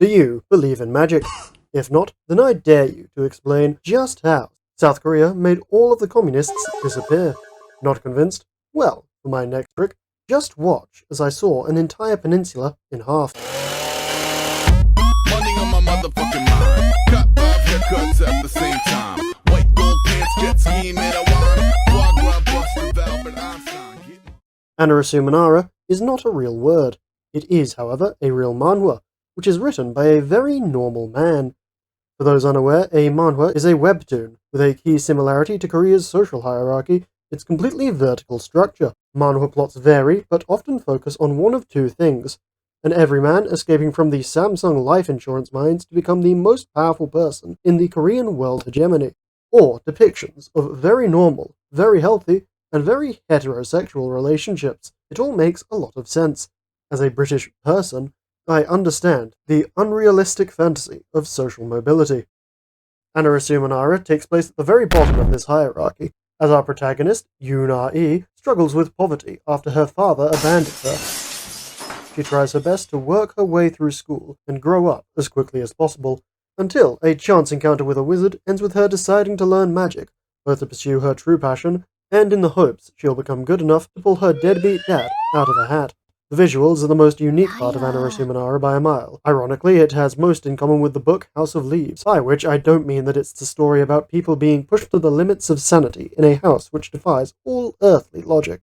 Do you believe in magic? If not, then I dare you to explain just how South Korea made all of the communists disappear. Not convinced? Well, for my next trick, just watch as I saw an entire peninsula in half. Money on my motherfucking mind. Cut 5 haircuts at the same time. White gold pants, jet ski, made a wine. Foie gras, Boston, Albert Einstein. Annarasumanara is not a real word. It is, however, a real manhwa, which is written by a very normal man. For those unaware, a manhwa is a webtoon, with a key similarity to Korea's social hierarchy, its completely vertical structure. Manhwa plots vary, but often focus on one of two things: an everyman escaping from the Samsung life insurance mines to become the most powerful person in the Korean world hegemony, or depictions of very normal, very healthy, and very heterosexual relationships. It all makes a lot of sense. As a British person, I understand the unrealistic fantasy of social mobility. Annarasumanara takes place at the very bottom of this hierarchy, as our protagonist, Yoon-ah-ee, struggles with poverty after her father abandoned her. She tries her best to work her way through school and grow up as quickly as possible, until a chance encounter with a wizard ends with her deciding to learn magic, both to pursue her true passion and in the hopes she'll become good enough to pull her deadbeat dad out of a hat. The visuals are the most unique part of Annarasumanara by a mile. Ironically, it has most in common with the book House of Leaves, by which I don't mean that it's the story about people being pushed to the limits of sanity in a house which defies all earthly logic.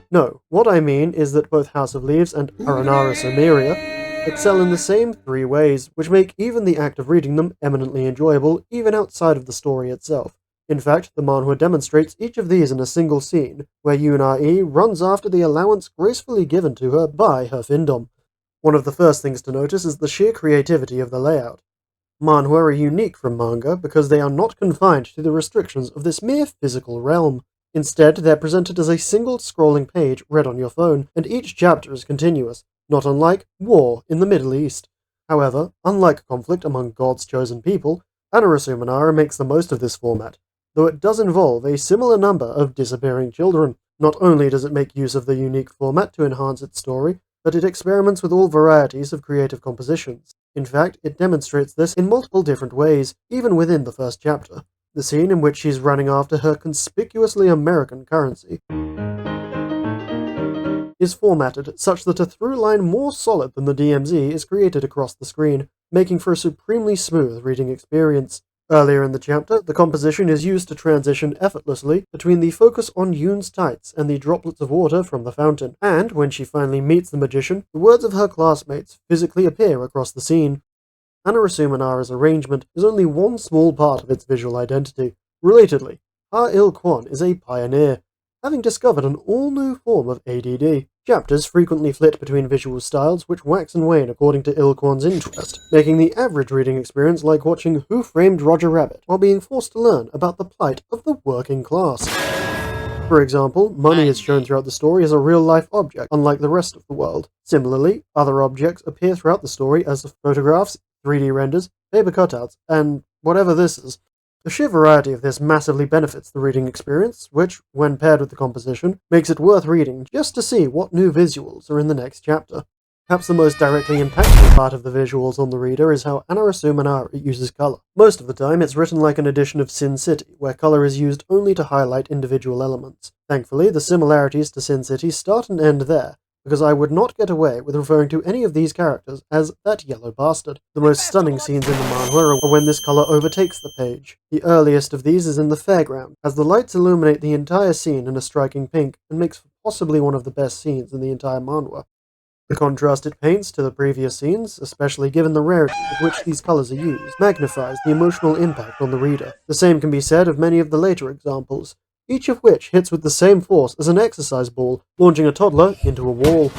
No, what I mean is that both House of Leaves and Annarasumanara excel in the same three ways, which make even the act of reading them eminently enjoyable, even outside of the story itself. In fact, the manhwa demonstrates each of these in a single scene, where Yoon-ah-ee runs after the allowance gracefully given to her by her findom. One of the first things to notice is the sheer creativity of the layout. Manhwa are unique from manga because they are not confined to the restrictions of this mere physical realm. Instead, they're presented as a single scrolling page read on your phone, and each chapter is continuous, not unlike war in the Middle East. However, unlike conflict among God's chosen people, Annarasumanara makes the most of this format, though it does involve a similar number of disappearing children. Not only does it make use of the unique format to enhance its story, but it experiments with all varieties of creative compositions. In fact, it demonstrates this in multiple different ways, even within the first chapter. The scene in which she's running after her conspicuously American currency is formatted such that a through line more solid than the DMZ is created across the screen, making for a supremely smooth reading experience. Earlier in the chapter, the composition is used to transition effortlessly between the focus on Yoon's tights and the droplets of water from the fountain, and when she finally meets the magician, the words of her classmates physically appear across the scene. Annarasumanara's arrangement is only one small part of its visual identity. Relatedly, Ha-il-kwon is a pioneer, having discovered an all-new form of ADD. Chapters frequently flit between visual styles which wax and wane according to Il-kwon's interest, making the average reading experience like watching Who Framed Roger Rabbit while being forced to learn about the plight of the working class. For example, money is shown throughout the story as a real-life object, unlike the rest of the world. Similarly, other objects appear throughout the story as photographs, 3D renders, paper cutouts, and whatever this is. The sheer variety of this massively benefits the reading experience, which, when paired with the composition, makes it worth reading just to see what new visuals are in the next chapter. Perhaps the most directly impactful part of the visuals on the reader is how Annarasumanara uses color. Most of the time, it's written like an edition of Sin City, where color is used only to highlight individual elements. Thankfully, the similarities to Sin City start and end there, because I would not get away with referring to any of these characters as that yellow bastard. The most stunning scenes in the manhwa are when this color overtakes the page. The earliest of these is in the fairground, as the lights illuminate the entire scene in a striking pink, and makes for possibly one of the best scenes in the entire manhwa. The contrast it paints to the previous scenes, especially given the rarity with which these colors are used, magnifies the emotional impact on the reader. The same can be said of many of the later examples, each of which hits with the same force as an exercise ball, launching a toddler into a wall.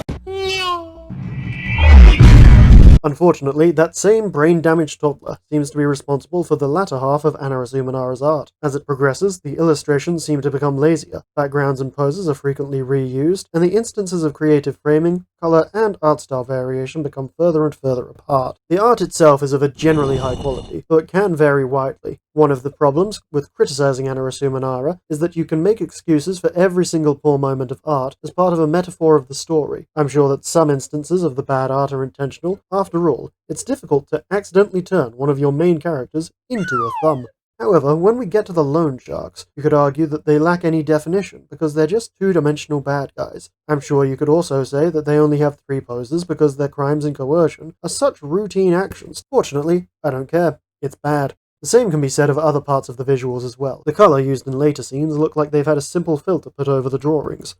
Unfortunately, that same brain-damaged toddler seems to be responsible for the latter half of Annarasumanara's art. As it progresses, the illustrations seem to become lazier, backgrounds and poses are frequently reused, and the instances of creative framing color, and art style variation become further and further apart. The art itself is of a generally high quality, though it can vary widely. One of the problems with criticizing Annarasumanara is that you can make excuses for every single poor moment of art as part of a metaphor of the story. I'm sure that some instances of the bad art are intentional. After all, it's difficult to accidentally turn one of your main characters into a thumb. However, when we get to the loan sharks, you could argue that they lack any definition because they're just two-dimensional bad guys. I'm sure you could also say that they only have 3 poses because their crimes and coercion are such routine actions. Fortunately, I don't care. It's bad. The same can be said of other parts of the visuals as well. The color used in later scenes look like they've had a simple filter put over the drawings.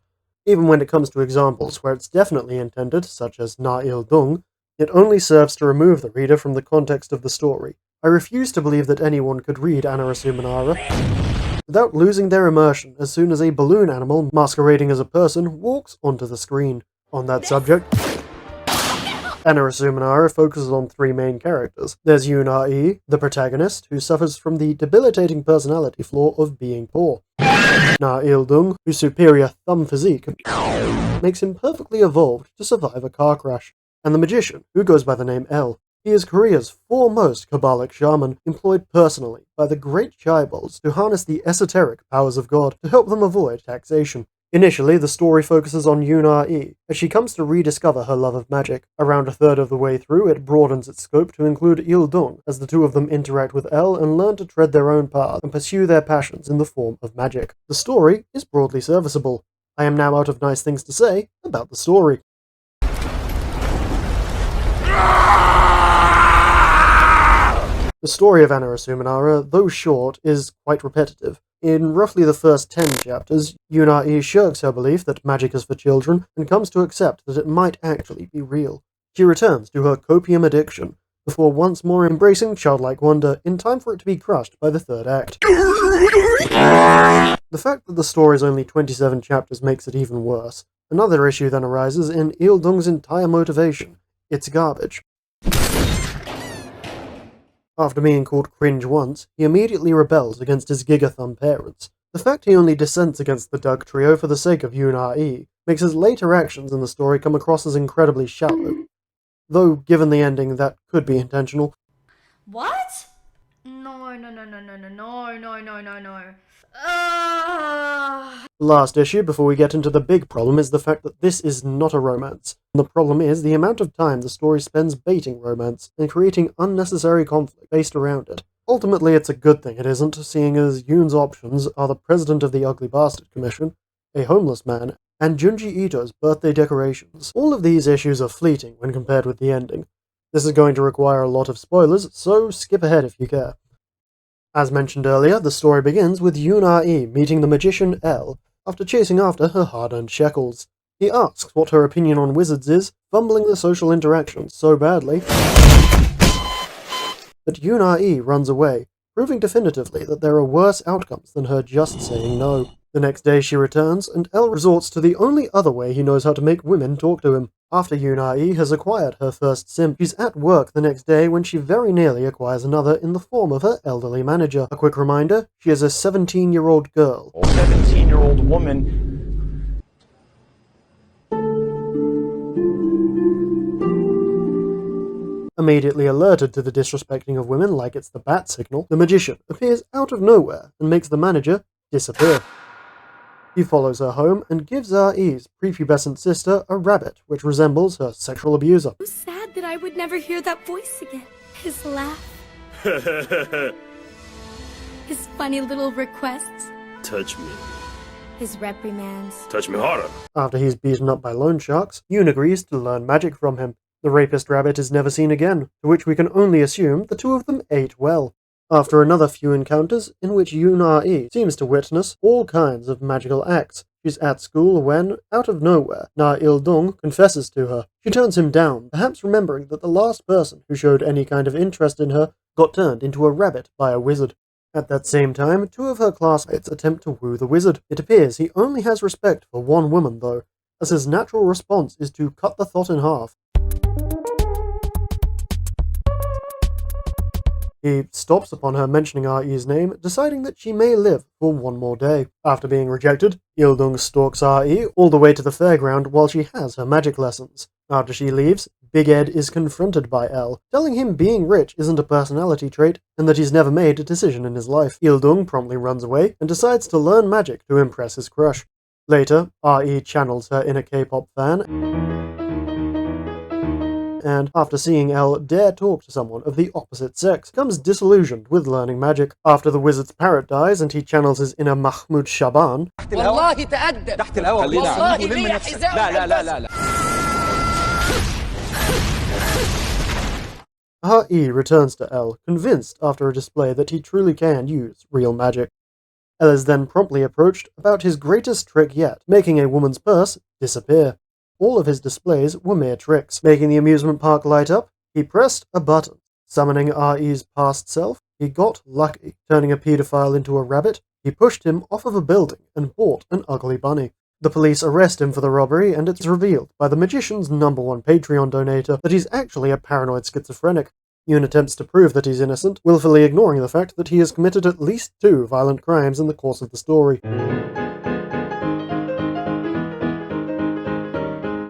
Even when it comes to examples where it's definitely intended, such as Na Il Dung, it only serves to remove the reader from the context of the story. I refuse to believe that anyone could read Annarasumanara without losing their immersion as soon as a balloon animal masquerading as a person walks onto the screen. On that subject, Annarasumanara focuses on 3 main characters. There's Yuna-e, the protagonist, who suffers from the debilitating personality flaw of being poor. Na Il-dung, whose superior thumb physique makes him perfectly evolved to survive a car crash. And the magician, who goes by the name El. He is Korea's foremost Kabbalic shaman, employed personally by the great Chaibols to harness the esoteric powers of God to help them avoid taxation. Initially, the story focuses on Yuna-e, as she comes to rediscover her love of magic. Around a third of the way through, it broadens its scope to include Il-dung, as the two of them interact with El and learn to tread their own path and pursue their passions in the form of magic. The story is broadly serviceable. I am now out of nice things to say about the story. The story of Annarasumanara, though short, is quite repetitive. In roughly the first 10 chapters, Yuna-e shirks her belief that magic is for children and comes to accept that it might actually be real. She returns to her copium addiction, before once more embracing childlike wonder in time for it to be crushed by the 3rd act. The fact that the story is only 27 chapters makes it even worse. Another issue then arises in Il-dung's entire motivation. It's garbage. After being called cringe once, he immediately rebels against his Gigathumb parents. The fact he only dissents against the Doug trio for the sake of Yuna-e makes his later actions in the story come across as incredibly shallow. Though, given the ending, that could be intentional. What? No. The last issue, before we get into the big problem, is the fact that this is not a romance. And the problem is the amount of time the story spends baiting romance and creating unnecessary conflict based around it. Ultimately, it's a good thing it isn't, seeing as Yoon's options are the president of the Ugly Bastard Commission, a homeless man, and Junji Ito's birthday decorations. All of these issues are fleeting when compared with the ending. This is going to require a lot of spoilers, so skip ahead if you care. As mentioned earlier, the story begins with Yuna-e meeting the magician El after chasing after her hard-earned shekels. He asks what her opinion on wizards is, fumbling the social interaction so badly that Yuna-e runs away, proving definitively that there are worse outcomes than her just saying no. The next day she returns, and El resorts to the only other way he knows how to make women talk to him. After Yuna-e has acquired her first simp, she's at work the next day when she very nearly acquires another in the form of her elderly manager. A quick reminder, she is a 17-year-old girl. A 17-year-old woman. Immediately alerted to the disrespecting of women like it's the bat signal, the magician appears out of nowhere and makes the manager disappear. He follows her home and gives R.E.'s prepubescent sister a rabbit, which resembles her sexual abuser. So sad that I would never hear that voice again. His laugh. His funny little requests. Touch me. His reprimands. Touch me harder. After he's beaten up by loan sharks, Yoon agrees to learn magic from him. The rapist rabbit is never seen again, to which we can only assume the two of them ate well. After another few encounters, in which Yuna-e seems to witness all kinds of magical acts, she's at school when, out of nowhere, Na Il-dung confesses to her. She turns him down, perhaps remembering that the last person who showed any kind of interest in her got turned into a rabbit by a wizard. At that same time, 2 of her classmates attempt to woo the wizard. It appears he only has respect for one woman, though, as his natural response is to cut the thought in half. He stops upon her mentioning Ar-E's name, deciding that she may live for one more day. After being rejected, Il-dung stalks Ar-E all the way to the fairground while she has her magic lessons. After she leaves, Big Ed is confronted by El, telling him being rich isn't a personality trait and that he's never made a decision in his life. Il-dung promptly runs away and decides to learn magic to impress his crush. Later, Ar-E channels her inner K-pop fan, and after seeing El dare talk to someone of the opposite sex, becomes disillusioned with learning magic. After the wizard's parrot dies and he channels his inner Mahmoud Shaban, Ar-E returns to El, convinced after a display that he truly can use real magic. El is then promptly approached about his greatest trick yet, making a woman's purse disappear. All of his displays were mere tricks. Making the amusement park light up, he pressed a button. Summoning Ar-E's past self, he got lucky. Turning a paedophile into a rabbit, he pushed him off of a building and bought an ugly bunny. The police arrest him for the robbery, and it's revealed by the magician's #1 Patreon donator that he's actually a paranoid schizophrenic. Yoon attempts to prove that he's innocent, willfully ignoring the fact that he has committed at least 2 violent crimes in the course of the story.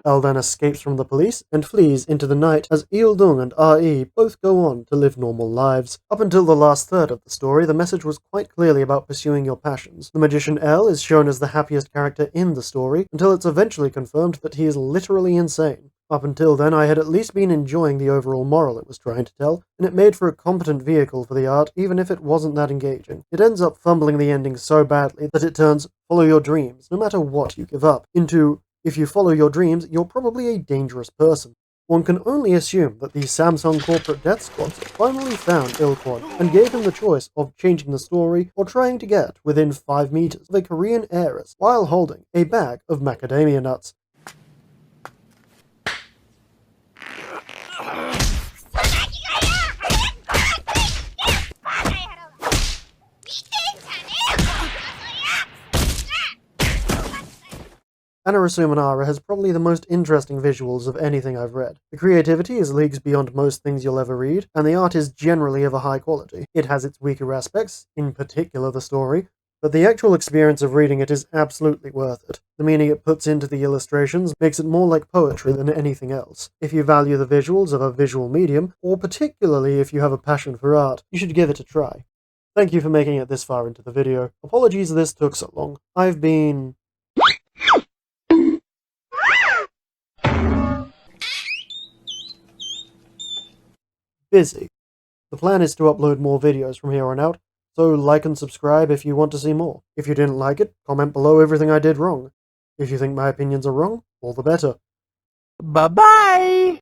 El then escapes from the police and flees into the night as Il-dung and Ar-E both go on to live normal lives. Up until the last third of the story, the message was quite clearly about pursuing your passions. The magician El is shown as the happiest character in the story, until it's eventually confirmed that he is literally insane. Up until then, I had at least been enjoying the overall moral it was trying to tell, and it made for a competent vehicle for the art, even if it wasn't that engaging. It ends up fumbling the ending so badly that it turns "follow your dreams, no matter what you give up," into "if you follow your dreams, you're probably a dangerous person." One can only assume that the Samsung corporate death squads finally found Il-kwon and gave him the choice of changing the story or trying to get within 5 meters of a Korean heiress while holding a bag of macadamia nuts. Annarasumanara has probably the most interesting visuals of anything I've read. The creativity is leagues beyond most things you'll ever read, and the art is generally of a high quality. It has its weaker aspects, in particular the story, but the actual experience of reading it is absolutely worth it. The meaning it puts into the illustrations makes it more like poetry than anything else. If you value the visuals of a visual medium, or particularly if you have a passion for art, you should give it a try. Thank you for making it this far into the video. Apologies this took so long. I've been busy. The plan is to upload more videos from here on out, so like and subscribe if you want to see more. If you didn't like it, comment below everything I did wrong. If you think my opinions are wrong, all the better. Bye-bye!